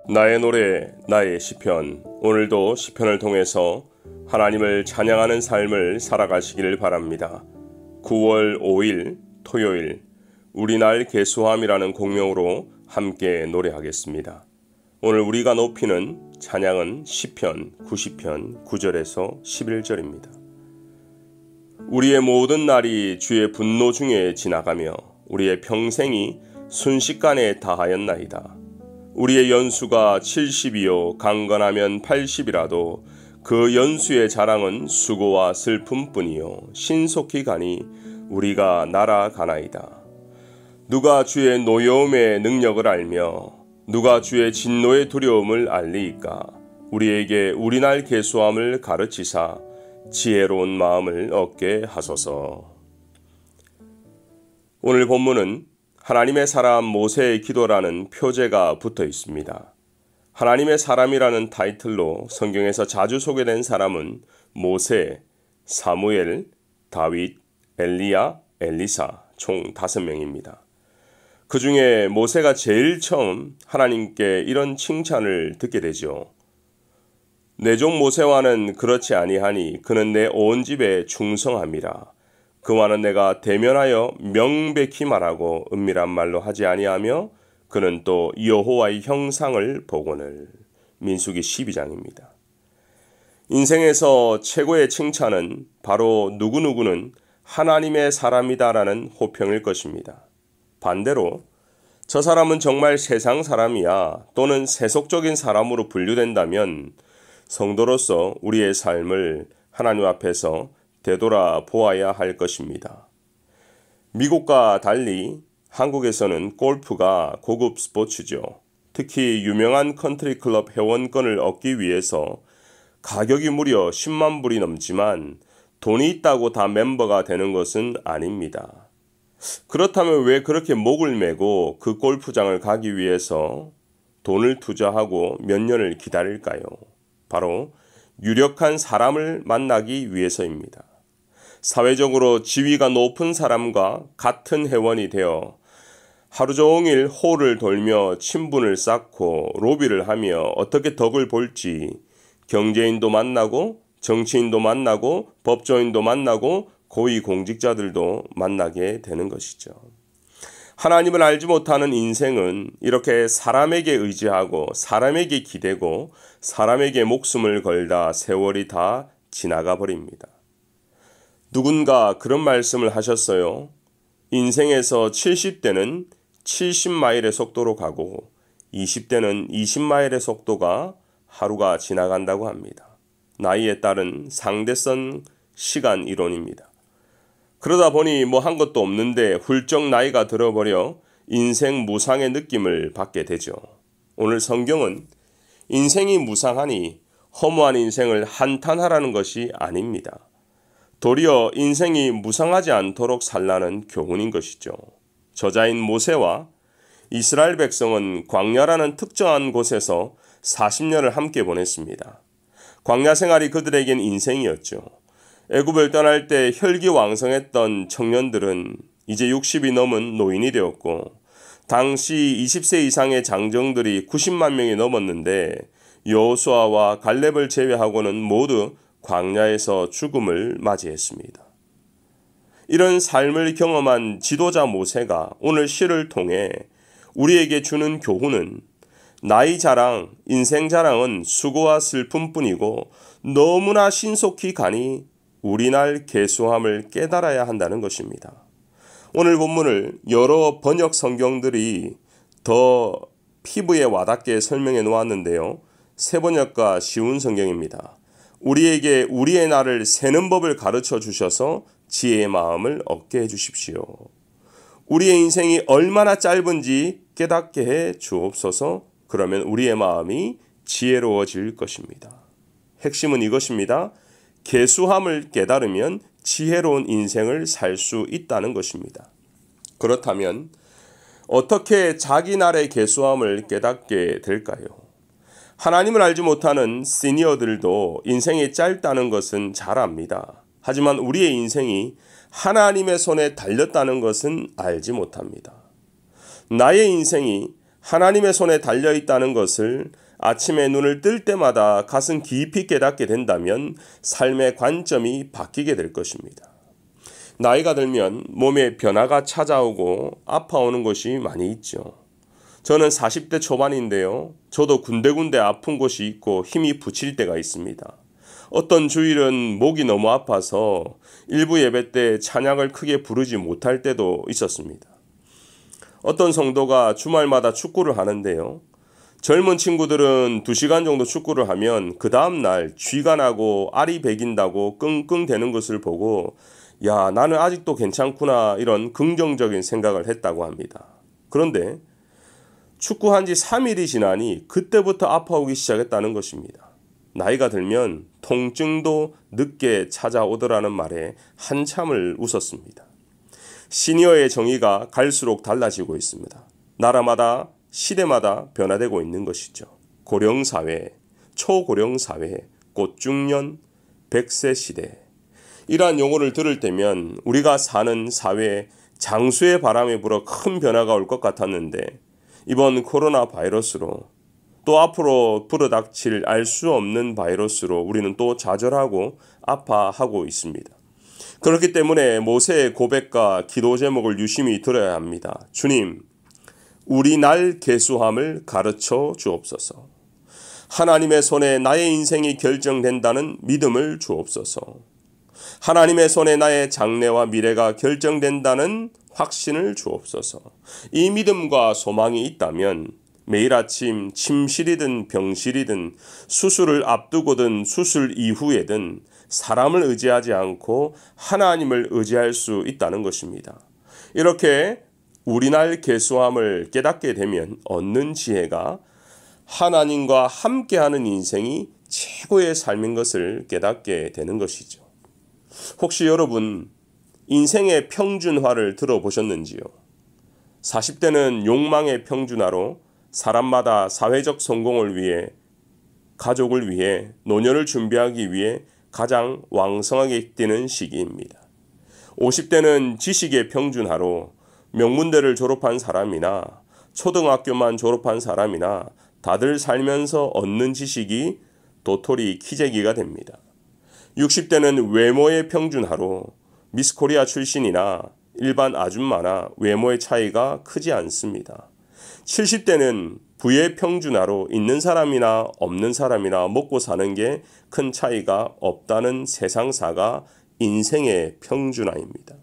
나의 노래, 나의 시편. 오늘도 시편을 통해서 하나님을 찬양하는 삶을 살아가시기를 바랍니다. 9월 5일 토요일 우리날 계수함이라는 곡명으로 함께 노래하겠습니다. 오늘 우리가 높이는 찬양은 시편 90편 9절에서 11절입니다. 우리의 모든 날이 주의 분노 중에 지나가며 우리의 평생이 순식간에 다하였나이다. 우리의 연수가 70이요 강건하면 80이라도 그 연수의 자랑은 수고와 슬픔뿐이요 신속히 가니 우리가 날아가나이다. 누가 주의 노여움의 능력을 알며 누가 주의 진노의 두려움을 알리이까. 우리에게 우리날 계수함을 가르치사 지혜로운 마음을 얻게 하소서. 오늘 본문은 하나님의 사람 모세의 기도라는 표제가 붙어 있습니다. 하나님의 사람이라는 타이틀로 성경에서 자주 소개된 사람은 모세, 사무엘, 다윗, 엘리야, 엘리사 총 5명입니다. 그 중에 모세가 제일 처음 하나님께 이런 칭찬을 듣게 되죠. 내 종 모세와는 그렇지 아니하니 그는 내 온 집에 충성함이라. 그와는 내가 대면하여 명백히 말하고 은밀한 말로 하지 아니하며 그는 또 여호와의 형상을 보거늘. 민수기 12장입니다. 인생에서 최고의 칭찬은 바로 누구누구는 하나님의 사람이다라는 호평일 것입니다. 반대로 저 사람은 정말 세상 사람이야 또는 세속적인 사람으로 분류된다면 성도로서 우리의 삶을 하나님 앞에서 되돌아보아야 할 것입니다. 미국과 달리 한국에서는 골프가 고급 스포츠죠. 특히 유명한 컨트리클럽 회원권을 얻기 위해서 가격이 무려 10만 불이 넘지만 돈이 있다고 다 멤버가 되는 것은 아닙니다. 그렇다면 왜 그렇게 목을 메고 그 골프장을 가기 위해서 돈을 투자하고 몇 년을 기다릴까요? 바로 유력한 사람을 만나기 위해서입니다. 사회적으로 지위가 높은 사람과 같은 회원이 되어 하루 종일 홀을 돌며 친분을 쌓고 로비를 하며 어떻게 덕을 볼지 경제인도 만나고 정치인도 만나고 법조인도 만나고 고위공직자들도 만나게 되는 것이죠. 하나님을 알지 못하는 인생은 이렇게 사람에게 의지하고 사람에게 기대고 사람에게 목숨을 걸다 세월이 다 지나가 버립니다. 누군가 그런 말씀을 하셨어요. 인생에서 70대는 70마일의 속도로 가고 20대는 20마일의 속도가 하루가 지나간다고 합니다. 나이에 따른 상대성 시간 이론입니다. 그러다 보니 뭐 한 것도 없는데 훌쩍 나이가 들어버려 인생 무상의 느낌을 받게 되죠. 오늘 성경은 인생이 무상하니 허무한 인생을 한탄하라는 것이 아닙니다. 도리어 인생이 무상하지 않도록 살라는 교훈인 것이죠. 저자인 모세와 이스라엘 백성은 광야라는 특정한 곳에서 40년을 함께 보냈습니다. 광야 생활이 그들에겐 인생이었죠. 애굽을 떠날 때 혈기왕성했던 청년들은 이제 60이 넘은 노인이 되었고 당시 20세 이상의 장정들이 90만 명이 넘었는데 여호수아와 갈렙을 제외하고는 모두 광야에서 죽음을 맞이했습니다. 이런 삶을 경험한 지도자 모세가 오늘 시를 통해 우리에게 주는 교훈은 나이 자랑, 인생 자랑은 수고와 슬픔뿐이고 너무나 신속히 가니 우리날 계수함을 깨달아야 한다는 것입니다. 오늘 본문을 여러 번역 성경들이 더 피부에 와닿게 설명해 놓았는데요. 새 번역과 쉬운 성경입니다. 우리에게 우리의 날을 세는 법을 가르쳐 주셔서 지혜의 마음을 얻게 해주십시오. 우리의 인생이 얼마나 짧은지 깨닫게 해 주옵소서. 그러면 우리의 마음이 지혜로워질 것입니다. 핵심은 이것입니다. 계수함을 깨달으면 지혜로운 인생을 살 수 있다는 것입니다. 그렇다면 어떻게 자기 날의 계수함을 깨닫게 될까요? 하나님을 알지 못하는 시니어들도 인생이 짧다는 것은 잘 압니다. 하지만 우리의 인생이 하나님의 손에 달렸다는 것은 알지 못합니다. 나의 인생이 하나님의 손에 달려있다는 것을 아침에 눈을 뜰 때마다 가슴 깊이 깨닫게 된다면 삶의 관점이 바뀌게 될 것입니다. 나이가 들면 몸에 변화가 찾아오고 아파오는 것이 많이 있죠. 저는 40대 초반인데요. 저도 군데군데 아픈 곳이 있고 힘이 부칠 때가 있습니다. 어떤 주일은 목이 너무 아파서 일부 예배 때 찬양을 크게 부르지 못할 때도 있었습니다. 어떤 성도가 주말마다 축구를 하는데요. 젊은 친구들은 2시간 정도 축구를 하면 그 다음날 쥐가 나고 알이 배긴다고 끙끙대는 것을 보고 야, 나는 아직도 괜찮구나 이런 긍정적인 생각을 했다고 합니다. 그런데 축구한 지 3일이 지나니 그때부터 아파오기 시작했다는 것입니다. 나이가 들면 통증도 늦게 찾아오더라는 말에 한참을 웃었습니다. 시니어의 정의가 갈수록 달라지고 있습니다. 나라마다 시대마다 변화되고 있는 것이죠. 고령사회, 초고령사회, 꽃중년, 100세 시대. 이러한 용어를 들을 때면 우리가 사는 사회에 장수의 바람이 불어 큰 변화가 올 것 같았는데 이번 코로나 바이러스로 또 앞으로 불어닥칠 알 수 없는 바이러스로 우리는 또 좌절하고 아파하고 있습니다. 그렇기 때문에 모세의 고백과 기도 제목을 유심히 들어야 합니다. 주님, 우리 날 계수함을 가르쳐 주옵소서. 하나님의 손에 나의 인생이 결정된다는 믿음을 주옵소서. 하나님의 손에 나의 장래와 미래가 결정된다는 확신을 주옵소서. 이 믿음과 소망이 있다면 매일 아침 침실이든 병실이든 수술을 앞두고든 수술 이후에든 사람을 의지하지 않고 하나님을 의지할 수 있다는 것입니다. 이렇게 우리 날 계수함을 깨닫게 되면 얻는 지혜가 하나님과 함께하는 인생이 최고의 삶인 것을 깨닫게 되는 것이죠. 혹시 여러분 인생의 평준화를 들어보셨는지요? 40대는 욕망의 평준화로 사람마다 사회적 성공을 위해, 가족을 위해, 노년을 준비하기 위해 가장 왕성하게 뛰는 시기입니다. 50대는 지식의 평준화로 명문대를 졸업한 사람이나 초등학교만 졸업한 사람이나 다들 살면서 얻는 지식이 도토리 키재기가 됩니다. 60대는 외모의 평준화로 미스코리아 출신이나 일반 아줌마나 외모의 차이가 크지 않습니다. 70대는 부의 평준화로 있는 사람이나 없는 사람이나 먹고 사는 게 큰 차이가 없다는 세상사가 인생의 평준화입니다.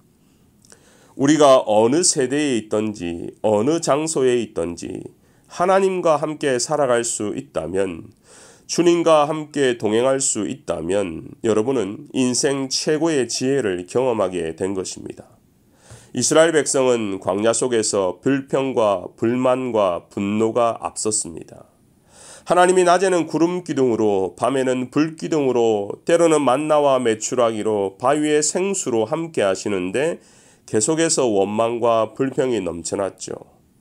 우리가 어느 세대에 있든지 어느 장소에 있든지 하나님과 함께 살아갈 수 있다면, 주님과 함께 동행할 수 있다면 여러분은 인생 최고의 지혜를 경험하게 된 것입니다. 이스라엘 백성은 광야 속에서 불평과 불만과 분노가 앞섰습니다. 하나님이 낮에는 구름 기둥으로, 밤에는 불 기둥으로, 때로는 만나와 메추라기로, 바위의 생수로 함께 하시는데 계속해서 원망과 불평이 넘쳐났죠.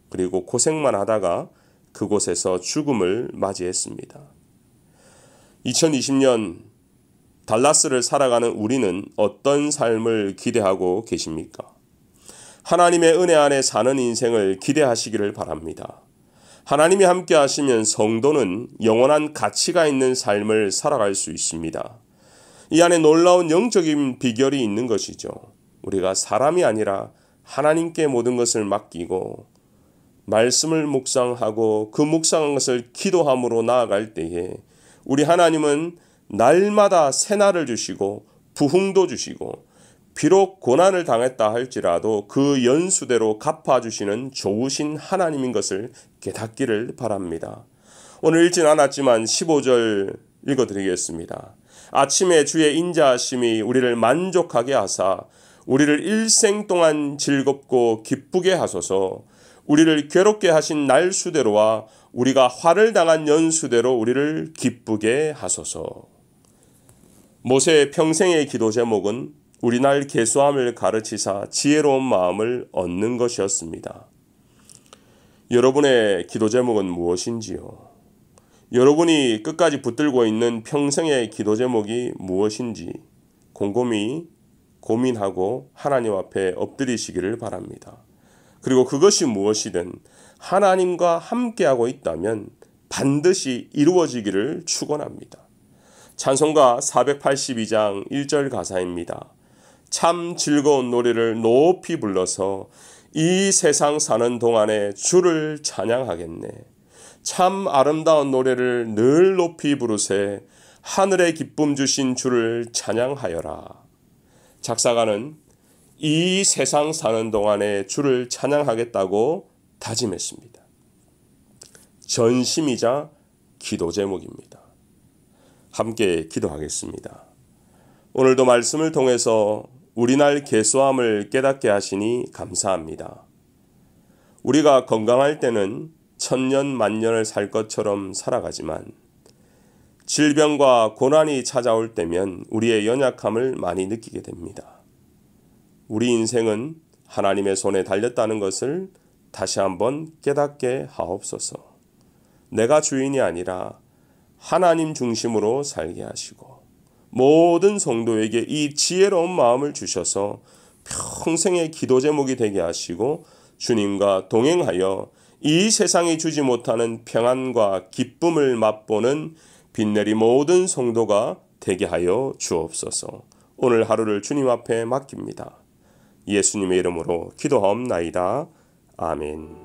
그리고 고생만 하다가 그곳에서 죽음을 맞이했습니다. 2020년 달라스를 살아가는 우리는 어떤 삶을 기대하고 계십니까? 하나님의 은혜 안에 사는 인생을 기대하시기를 바랍니다. 하나님이 함께 하시면 성도는 영원한 가치가 있는 삶을 살아갈 수 있습니다. 이 안에 놀라운 영적인 비결이 있는 것이죠. 우리가 사람이 아니라 하나님께 모든 것을 맡기고 말씀을 묵상하고 그 묵상한 것을 기도함으로 나아갈 때에 우리 하나님은 날마다 새날을 주시고 부흥도 주시고 비록 고난을 당했다 할지라도 그 연수대로 갚아주시는 좋으신 하나님인 것을 깨닫기를 바랍니다. 오늘 읽진 않았지만 15절 읽어드리겠습니다. 아침에 주의 인자하심이 우리를 만족하게 하사 우리를 일생 동안 즐겁고 기쁘게 하소서. 우리를 괴롭게 하신 날수대로와 우리가 화를 당한 연수대로 우리를 기쁘게 하소서. 모세의 평생의 기도 제목은 우리 날 계수함을 가르치사 지혜로운 마음을 얻는 것이었습니다. 여러분의 기도 제목은 무엇인지요? 여러분이 끝까지 붙들고 있는 평생의 기도 제목이 무엇인지 곰곰이 고민하고 하나님 앞에 엎드리시기를 바랍니다. 그리고 그것이 무엇이든 하나님과 함께하고 있다면 반드시 이루어지기를 축원합니다. 찬송가 482장 1절 가사입니다. 참 즐거운 노래를 높이 불러서 이 세상 사는 동안에 주를 찬양하겠네. 참 아름다운 노래를 늘 높이 부르세 하늘의 기쁨 주신 주를 찬양하여라. 작사가는 이 세상 사는 동안에 주를 찬양하겠다고 다짐했습니다. 전심이자 기도 제목입니다. 함께 기도하겠습니다. 오늘도 말씀을 통해서 우리날 계수함을 깨닫게 하시니 감사합니다. 우리가 건강할 때는 천년 만년을 살 것처럼 살아가지만 질병과 고난이 찾아올 때면 우리의 연약함을 많이 느끼게 됩니다. 우리 인생은 하나님의 손에 달렸다는 것을 다시 한번 깨닫게 하옵소서. 내가 주인이 아니라 하나님 중심으로 살게 하시고 모든 성도에게 이 지혜로운 마음을 주셔서 평생의 기도 제목이 되게 하시고 주님과 동행하여 이 세상이 주지 못하는 평안과 기쁨을 맛보는 빛내리 모든 성도가 되게 하여 주옵소서. 오늘 하루를 주님 앞에 맡깁니다. 예수님의 이름으로 기도하옵나이다. 아멘.